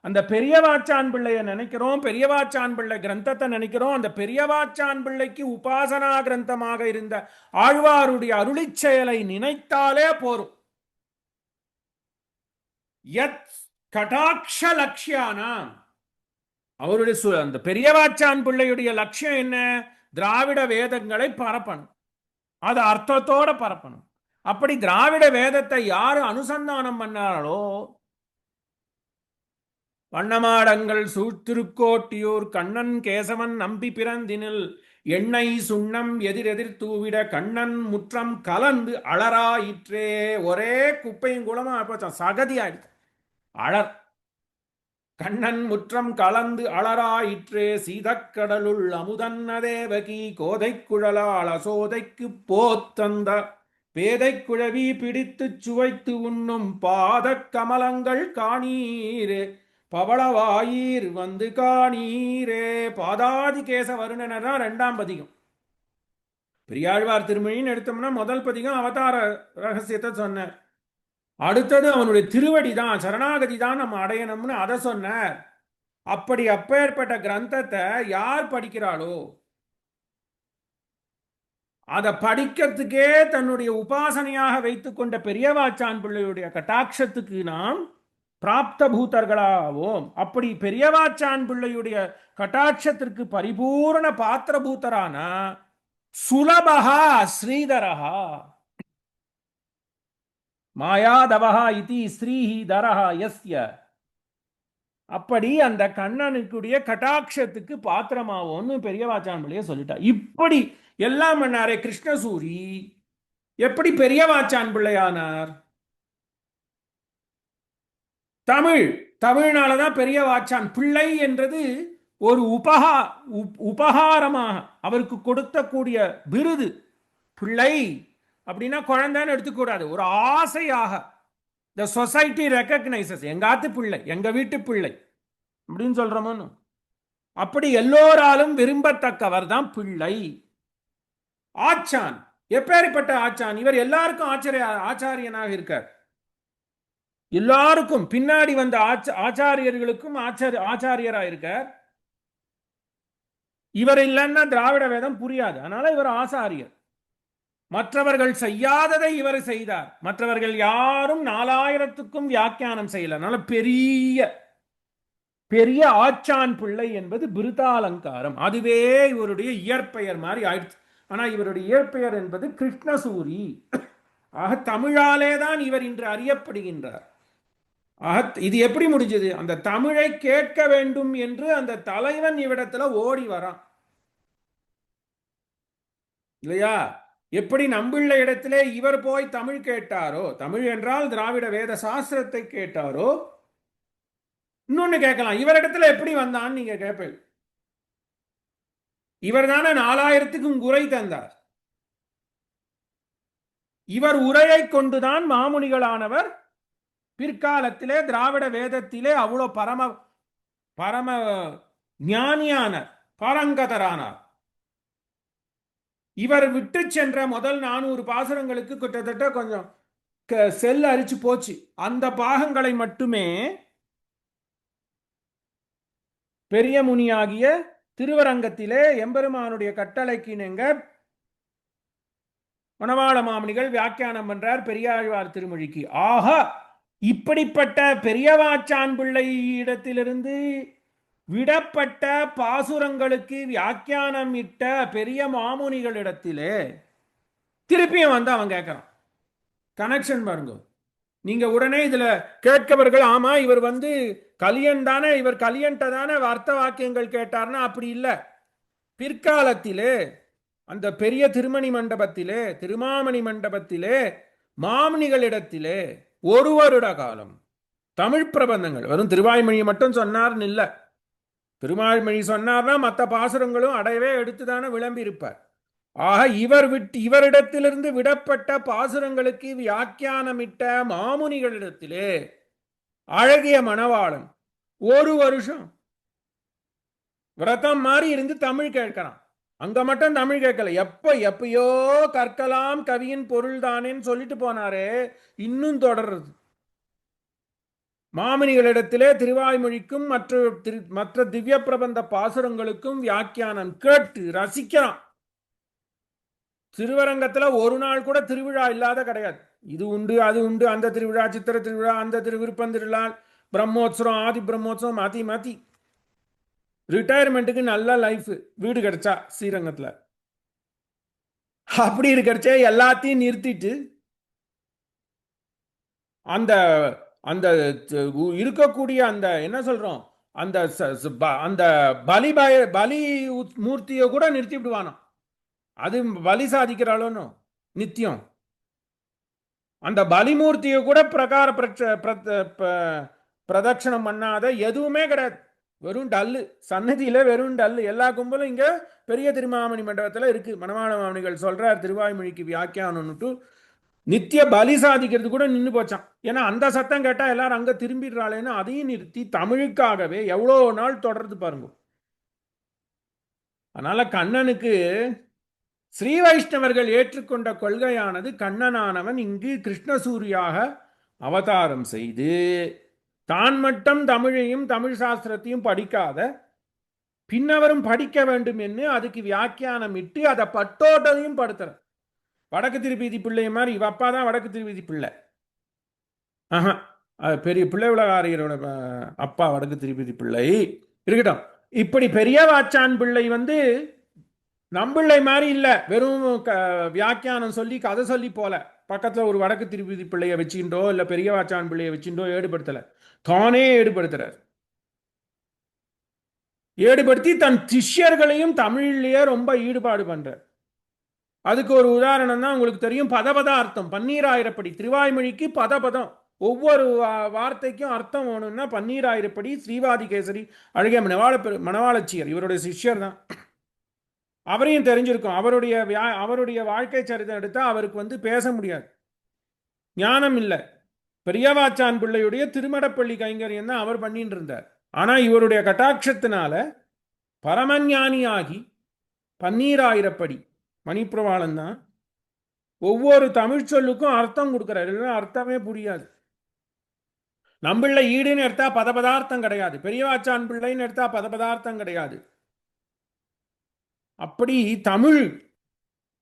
அந்த பெரியவாச்சான் பிள்ளைய நினைக்கிறோம், பெரியவாச்சான் பிள்ளை கிரந்தத்தை நினைக்கிறோம். அந்த பெரியவாச்சான் பிள்ளைக்கு உபாசனா கிரந்தமாக இருந்த ஆழ்வாருடைய அருளி செயலை நினைத்தாலே போரும். யத் கடாட்ச லட்சியானாம், அவருடைய அந்த பெரியவாச்சான் பிள்ளையுடைய லட்சியம் என்ன, திராவிட வேதங்களை பரப்பணும், அது அர்த்தத்தோட பரப்பணும். அப்படி திராவிட வேதத்தை யாரு அனுசந்தானம் பண்ணாரோ, வண்ணமாடங்கள் சூழ்த்திருக்கோட்டியூர் கண்ணன் கேசவன் நம்பி பிறந்தினில் எண்ணெய் சுண்ணம் எதிரெதிர் தூவிட கண்ணன் முற்றம் கலந்து அலராயிற்றே. ஒரே குப்பையும் குளமா போச்சான், சகதி ஆயிடுச்சு. அழற் கண்ணன் முற்றம் கலந்து அலராயிற்றே சீதக்கடலுள் அமுதன்ன தேவகி கோதைக் குழலால் அசோதைக்கு போத்தந்த பேதைக் குழவி பிடித்துச் சுவைத்து உண்ணும் பாதக் கமலங்கள் காணீரே பவளவாயீர் வந்து காணீரே. பாதாதி கேச வருணனா ரெண்டாம் பதிகம். பெரியாழ்வார் திருமொழின்னு எடுத்தோம்னா முதல் பதிகம் அவதார ரகசியத்தை சொன்னார். அடுத்தது அவனுடைய திருவடி தான், சரணாகதி தான் நம்ம அடையணும்னு அதை சொன்னார். அப்படி அப்பேற்பட்ட கிரந்தத்தை யார் படிக்கிறாளோ, அதை படிக்கிறதுக்கே தன்னுடைய உபாசனையாக வைத்துக் கொண்ட பெரியவாச்சான் பிள்ளையுடைய கட்டாட்சத்துக்கு நாம் பிராப்த பூதர்களாவோம். அப்படி பெரியவாச்சான் பிள்ளையுடைய கட்டாட்சத்திற்கு பரிபூர்ண பாத்திரபூதரான சுலபஹா ஸ்ரீதரஹா மாயாதவஹா இதி ஸ்ரீஹி தரஹா யஸ்ய. அப்படி அந்த கண்ணனுக்குடைய கட்டாட்சத்துக்கு பாத்திரமாவோன்னு பெரியவாச்சான் பிள்ளைய சொல்லிட்டா. இப்படி எல்லாம் பண்ணாரே கிருஷ்ணசூரி, எப்படி பெரியவாச்சான் பிள்ளையானார்? தமிழ்னாலதான் பெரியவாச்சான் பிள்ளை என்றது ஒரு உபகாரமாக அவருக்கு கொடுத்தக்கூடிய விருது. பிள்ளை அப்படின்னா குழந்தைன்னு எடுத்துக்கூடாது, ஒரு ஆசையாக. த சொசைட்டி ரெக்கக்னைசஸ், எங்காத்து பிள்ளை, எங்க வீட்டு பிள்ளை அப்படின்னு சொல்றோமோ. அப்படி எல்லோராலும் விரும்பத்தக்கவர் தான் பிள்ளை. ஆச்சான் எப்பேற்பட்ட ஆச்சான்? இவர் எல்லாருக்கும் ஆச்சாரியனாக இருக்கார். எல்லாருக்கும் பின்னாடி வந்த ஆச்சாரியர்களுக்கும் ஆச்சாரியரா இருக்கார். இவர் இல்லைன்னா திராவிட வேதம் புரியாது. அதனால இவர் ஆசாரியர். மற்றவர்கள் செய்யாததை இவர் செய்தார். மற்றவர்கள் யாரும் 4000க்கும் வியாக்கியானம் செய்யல. அதனால பெரிய ஆச்சான் பிள்ளை என்பது பிருதாலங்காரம். அதுவே இவருடைய இயற்பெயர் மாதிரி ஆயிடுச்சு. ஆனா இவருடைய இயற்பெயர் என்பது கிருஷ்ணசூரி. ஆக தமிழாலே தான் இவர் இன்று அறியப்படுகின்றார். ஆக இது எப்படி முடிஞ்சது? அந்த தமிழை கேட்க வேண்டும் என்று அந்த தலைவன் இவ்விடத்துல ஓடி வரான் இல்லையா? எப்படி நம்பிள்ள இடத்திலே இவர் போய் தமிழ் கேட்டாரோ, தமிழ் என்றால் திராவிட வேத சாஸ்திரத்தை கேட்டாரோ, இன்னொன்னு கேட்கலாம், இவரிடத்துல எப்படி வந்தான்னு நீங்க கேட்பீங்க. இவர் தானே 4000க்கும் உரை தந்தார். இவர் உரையை கொண்டுதான் மாமுனிகளானவர் பிற்காலத்திலே திராவிட வேதத்திலே அவ்வளோ பரம ஞானியானார், பரங்கதரானார். இவர் விட்டு சென்ற முதல் 400 பாசுரங்களுக்கு கிட்டத்தட்ட கொஞ்சம் செல் அரிச்சு போச்சு. அந்த பாகங்களை மட்டுமே பெரிய முனியாகிய திருவரங்கத்திலே எம்பெருமானுடைய கட்டளைக்கு இணங்க மணவாள மாமுனிகள் வியாக்கியானம் பண்றார் பெரியாழ்வார் திருமொழிக்கு. ஆக இப்படிப்பட்ட பெரியவாச்சான் பிள்ளை இடத்திலிருந்து விடப்பட்ட பாசுரங்களுக்கு வியாக்கியானம் இட்ட பெரிய மாமுனிகளிடத்திலே திருப்பியும் வந்து அவன் கேட்கிறான். கனெக்ஷன் பாருங்க. நீங்க உடனே இதுல கேட்கவர்கள், ஆமா இவர் வந்து கலியன் தானே, இவர் கலியன்ட்ட தானே அர்த்த வாக்கியங்கள் கேட்டார்னா அப்படி இல்லை. பிற்காலத்திலே அந்த பெரிய திருமணி மண்டபத்திலே, திருமாமணி மண்டபத்திலே மாமுனிகளிடத்திலே ஒரு வருட காலம் தமிழ் பிரபந்தங்கள், வெறும் திருவாய்மொழியை மட்டும் சொன்னார்னு இல்லை, திருவாய்மொழி சொன்னார்னா மற்ற பாசுரங்களும் அடையவே எடுத்துதானே விளம்பி இருப்பார். ஆக இவரிடத்திலிருந்து விடப்பட்ட பாசுரங்களுக்கு வியாக்கியானமிட்ட மாமுனிகளிடத்திலே அழகிய மணவாளன் ஒரு வருஷம் விரதம் மாதிரி இருந்து தமிழ் கேட்கிறான். அங்க மட்டும் தமிழ் கேட்கல, எப்பயோ கற்கலாம் கவியின் பொருள் தானேன்னு சொல்லிட்டு போனாரே, இன்னும் தொடர்றது. மாமுனிகளிடத்திலே திருவாய்மொழிக்கும் மற்ற திவ்ய பிரபந்த பாசுரங்களுக்கும் வியாக்கியானம் கேட்டு ரசிக்கிறான். திருவரங்கத்துல ஒரு நாள் கூட திருவிழா இல்லாத கிடையாது. இது உண்டு அது உண்டு, அந்த திருவிழா, சித்திர திருவிழா, அந்த திருவிருப்பந்திருவிழா, பிரம்மோத்சவம், ஆதி பிரம்மோத்சவம், மாத்தி ரிட்டையர்மெண்ட்டுக்கு நல்ல லைஃப், வீடு கிடைச்சா ஸ்ரீரங்கத்துல. அப்படி இருக்கிறச்சே எல்லாத்தையும் நிறுத்திட்டு அந்த அந்த இருக்கக்கூடிய அந்த என்ன சொல்றோம், அந்த பலி மூர்த்தியை கூட நிறுத்தி விடுவானோ. அது பலி சாதிக்கிறாளோன்னு நித்தியம் அந்த பலிமூர்த்தியை கூட பிரதட்சணம் பண்ணாத எதுவுமே கிடையாது. வெறும் டல்லு, சன்னதியில வெறும் டல்லு. எல்லா கும்பலும் இங்க பெரிய திருமாமணி மண்டபத்துல இருக்கு. மணவாள மாமணிகள் சொல்றார் திருவாய்மொழிக்கு வியாக்கியானம்னுட்டு, நித்திய பலி சாதிக்கிறது கூட நின்று போச்சான். ஏன்னா அந்த சத்தம் கேட்டா எல்லாரும் அங்க திரும்பிடுறாளேன்னு அதையும் நிறுத்தி தமிழுக்காகவே எவ்வளோ நாள் தொடர்ந்து பாருங்க. அதனால கண்ணனுக்கு ஸ்ரீ வைஷ்ணவர்கள் ஏற்றுக்கொண்ட கொள்கையானது, கண்ணனானவன் இங்கு கிருஷ்ணசூரியாக அவதாரம் செய்து தான் மட்டும் தமிழையும் தமிழ் சாஸ்திரத்தையும் படிக்காத பின்னவரும் படிக்க வேண்டும் என்று அதுக்கு வியாக்கியானம் இட்டு அதை பட்டோட்டையும் படுத்துற. வடக்கு திருப்பதி பிள்ளை மாதிரி இவ அப்பா தான் வடக்கு திருப்பதி பிள்ளை. ஆஹா, பெரிய பிள்ளை உலகாரியரோட அப்பா வடக்கு திருப்பதி பிள்ளை இருக்கட்டும். இப்படி பெரிய வாச்சான் பிள்ளை நம்பிள்ளை மாதிரி இல்ல, வெறும் வியாக்கியானம் சொல்லி கதை சொல்லி போல பக்கத்துல ஒரு வடக்கு திருப்பதி பிள்ளைய வச்சுக்கின்றோ இல்ல பெரிய வாச்சான் பிள்ளைய வச்சுட்டோ ஏடுபடுத்தல, தானே ஏடுபடுத்துறார். ஏடுபடுத்தி தன் சிஷ்யர்களையும் தமிழிலேயே ரொம்ப ஈடுபாடு பண்ற. அதுக்கு ஒரு உதாரணம் தான் உங்களுக்கு தெரியும், பதபதார்த்தம். 12,000 திருவாய்மொழிக்கு பதபதம், ஒவ்வொரு வார்த்தைக்கும் அர்த்தம் வேணும்னா 12,000 ஸ்ரீவாதி கேசரி அழகிய மணவாளச்சியர் இவருடைய சிஷ்யர் தான். அவரையும் தெரிஞ்சிருக்கும். அவருடைய வாழ்க்கை சரிதம் எடுத்தா அவருக்கு பேச முடியாது, ஞானம் இல்லை. பெரியவாச்சான் பிள்ளையுடைய திருமடப்பள்ளி கைங்கரியம் தான் அவர் பண்ணிட்டு இருந்தார். ஆனா இவருடைய கட்டாட்சத்தினால பரமஞானியாகி 12,000 மணிப்பிரவாளன் தான் ஒவ்வொரு தமிழ் சொல்லுக்கும் அர்த்தம் கொடுக்கிறார். அர்த்தமே புரியாது. நம்பிள்ளை ஈடுன்னு எடுத்தா பதபதார்த்தம் கிடையாது, பெரியவாச்சான் பிள்ளைன்னு எடுத்தா பதபதார்த்தம் கிடையாது. அப்படி தமிழ்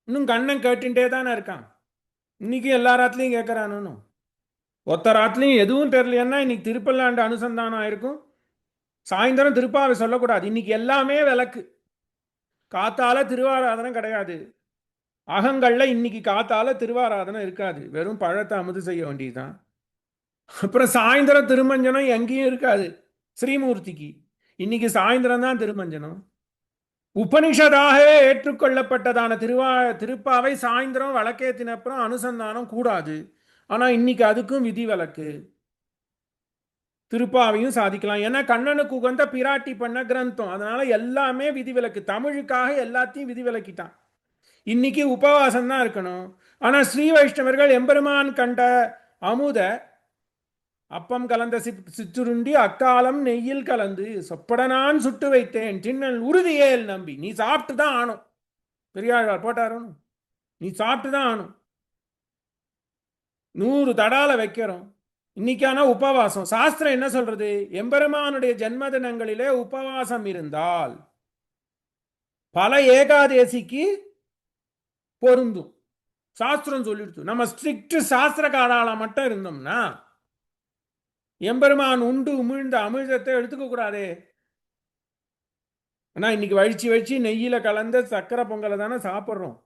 இன்னும் கண்ணன் கேட்டுட்டே தானே இருக்கான். இன்னைக்கு எல்லா ராத்திலையும் கேட்கறானு. ஒத்த ராத்திலையும் எதுவும் தெரியலைன்னா இன்னைக்கு திருப்பல்லாண்டு அனுசந்தானம் ஆயிருக்கும். சாயந்தரம் திருப்பாவை சொல்லக்கூடாது. இன்னைக்கு எல்லாமே விளக்கு. காத்தால திருவாராதனம் கிடையாது. அகங்கள்ல இன்னைக்கு காத்தால திருவாராதனம் இருக்காது, வெறும் பழத்தை அமுது செய்ய வேண்டியதுதான். அப்புறம் சாயந்தரம் திருமஞ்சனம் எங்கேயும் இருக்காது. ஸ்ரீமூர்த்திக்கு இன்னைக்கு சாயந்தரம் தான் திருமஞ்சனம். உபனிஷதாகவே ஏற்றுக்கொள்ளப்பட்டதான திருப்பாவை சாயந்தரம் வழக்கேத்தினப்புறம் அனுசந்தானம் கூடாது. ஆனா இன்னைக்கு அதுக்கும் விதி விலக்கு. திருப்பாவையும் சாதிக்கலாம், ஏன்னா கண்ணனுக்கு உகந்த பிராட்டி பண்ண கிரந்தம். அதனால எல்லாமே விதி விலக்கு. தமிழுக்காக எல்லாத்தையும் விதி விலக்கிட்டான். இன்னைக்கு உபவாசம் தான் இருக்கணும். ஆனா ஸ்ரீ வைஷ்ணவர்கள் எம்பெருமான் கண்ட அமுத அப்பம் கலந்த சிற்றுருண்டி அக்காலம் நெய்யில் கலந்து சொப்படனான் சுட்டு வைத்தேன் சின்னல் உறுதியேல் நம்பி, நீ சாப்பிட்டு தான் ஆனும். பெரியாழ்வார் போட்டாரும், நீ சாப்பிட்டு தான் ஆனும். 100 தடால வைக்கிறோம். இன்னைக்கான உபவாசம். சாஸ்திரம் என்ன சொல்றது? எம்பெருமானுடைய ஜென்மதினங்களிலே உபவாசம் இருந்தால் பல ஏகாதேசிக்கு பொருந்தும். சாஸ்திரம் சொல்லிடுச்சு. நம்ம ஸ்ட்ரிக்ட் சாஸ்திரக்காரால மட்டும் இருந்தோம்னா எம்பெருமான் உண்டு உமிழ்ந்த அமிழ்தத்தை எடுத்துக்க கூடாதே. ஆனா இன்னைக்கு வழிச்சு நெய்யில கலந்த சக்கரை பொங்கலை தானே சாப்பிட்றோம்.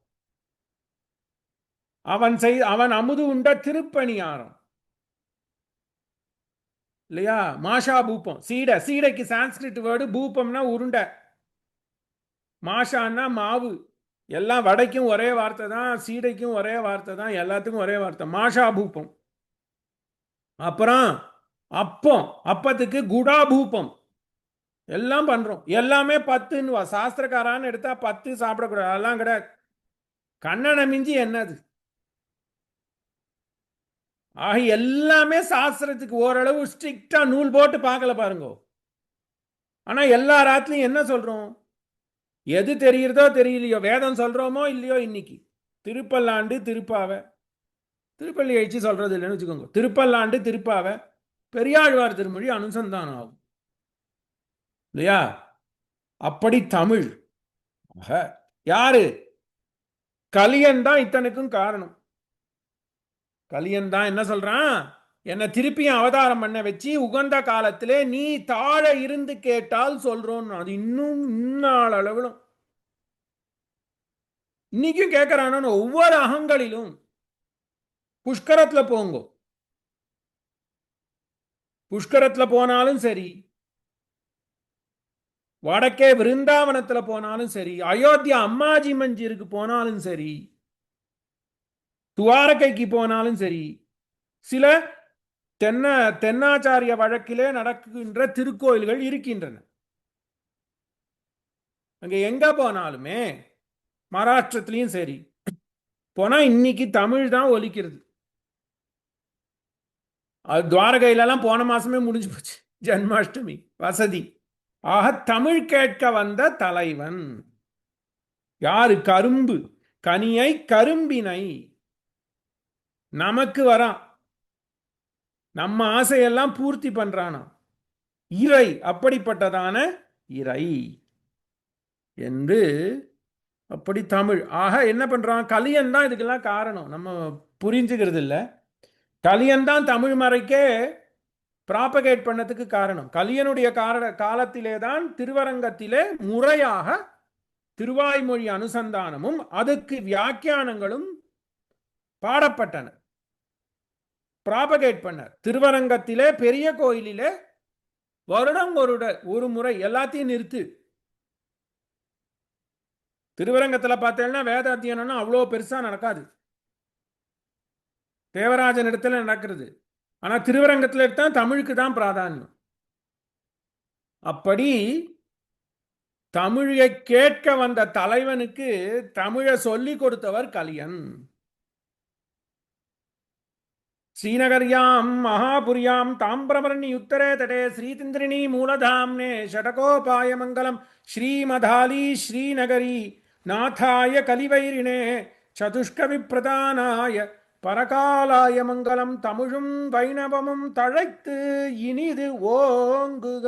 அவன் அமுது உண்ட திருப்பணியாரம் இல்லையா? மாஷா பூப்பம், சீடைக்கு சான்ஸ்கிரிட் வேர்டு, பூப்பம்னா உருண்டை, மாஷான்னா மாவு. எல்லாம் வடைக்கும் ஒரே வார்த்தை தான், சீடைக்கும் ஒரே வார்த்தை தான், எல்லாத்துக்கும் ஒரே வார்த்தை மாஷா பூப்பம். அப்புறம் அப்பத்துக்கு குடாபூப்பம். எல்லாம் பண்றோம். எல்லாமே 10 சாஸ்திரக்காரான்னு எடுத்தா 10 சாப்பிடக்கூடாது, அதெல்லாம் கிடையாது. கண்ணனை மிஞ்சி என்னது? ஆக எல்லாமே சாஸ்திரத்துக்கு ஓரளவு ஸ்ட்ரிக்டா நூல் போட்டு பார்க்கல பாருங்க. ஆனா எல்லா ராத்திலையும் என்ன சொல்றோம்? எது தெரியுறதோ தெரியலையோ, வேதம் சொல்றோமோ இல்லையோ, இன்னைக்கு திருப்பல்லாண்டு திருப்பாவை, திருப்பள்ளி எழுச்சி சொல்றது இல்லைன்னு வச்சுக்கோங்க, திருப்பல்லாண்டு திருப்பாவை பெரியாழ்வார் திருமொழி அனுசந்தானம் ஆகும் இல்லையா? அப்படி தமிழ் யாரு? கலியன் தான் இத்தனைக்கும் காரணம். கலியன் தான் என்ன சொல்றான்? என்ன திருப்பியும் அவதாரம் பண்ண வச்சு உகந்த காலத்திலே நீ தாழ இருந்து கேட்டால் சொல்றோம். அது இன்னும் இந்நாள் அளவிலும் இன்னைக்கும் கேட்கிறானு. ஒவ்வொரு அகங்களிலும் புஷ்கரத்துல போங்க, புஷ்கரத்துல போனாலும் சரி, வடக்கே விருந்தாவனத்துல போனாலும் சரி, அயோத்தியா அம்மாஜி மஞ்சிருக்கு போனாலும் சரி, துவாரகைக்கு போனாலும் சரி, சில தென்னாச்சாரிய வழக்கிலே நடக்கின்ற திருக்கோயில்கள் இருக்கின்றன. அங்க எங்க போனாலுமே மகாராஷ்டிரத்திலையும் சரி போனா இன்னைக்கு தமிழ் தான் ஒலிக்கிறது. அது துவாரகையிலலாம் போன மாசமே முடிஞ்சு போச்சு ஜன்மாஷ்டமி வசதி. ஆக தமிழ் கேட்க வந்த தலைவன் யாரு? கரும்பு கனியை கரும்பினை நமக்கு வரான், நம்ம ஆசையெல்லாம் பூர்த்தி பண்றானா இறை, அப்படிப்பட்டதான இறை என்று அப்படி தமிழ். ஆக என்ன பண்றான்? கலியன் தான் இதுக்கெல்லாம் காரணம். நம்ம புரிஞ்சுக்கிறது இல்லை. கலியன் தான் தமிழ் மறைக்கே ப்ராபகேட் பண்ணதுக்கு காரணம். கலியனுடைய காலத்திலே தான் திருவரங்கத்திலே முறையாக திருவாய்மொழி அனுசந்தானமும் அதுக்கு வியாக்கியானங்களும் பாடப்பட்டன, ப்ராபகேட் பண்ணார். திருவரங்கத்திலே பெரிய கோயிலிலே வருடம் ஒரு முறை எல்லாத்தையும் நிறுத்து. திருவரங்கத்தில் பார்த்தேன்னா வேத அத்தியனம்னா அவ்வளோ பெருசா நடக்காது, தேவராஜன் இடத்துல நடக்கிறது. ஆனா திருவரங்கத்தில் எடுத்தா தமிழுக்கு தான் பிராதானியம். அப்படி தமிழை கேட்க வந்த தலைவனுக்கு தமிழை சொல்லிக் கொடுத்தவர் கலியன். ஸ்ரீநகர்யாம் மகாபுரியாம் தாம்பிரபரணி உத்தரே தடே ஸ்ரீதிந்திரிணி மூலதாம்னே ஷடகோபாய மங்கலம் ஸ்ரீமதாலி ஸ்ரீநகரி நாதாய கலிவைரிணே சதுஷ்கவி பிரதானாய பரகாலாய மங்கலம் தமிழும் வைணவமும் தழைத்து இனிது ஓங்குக.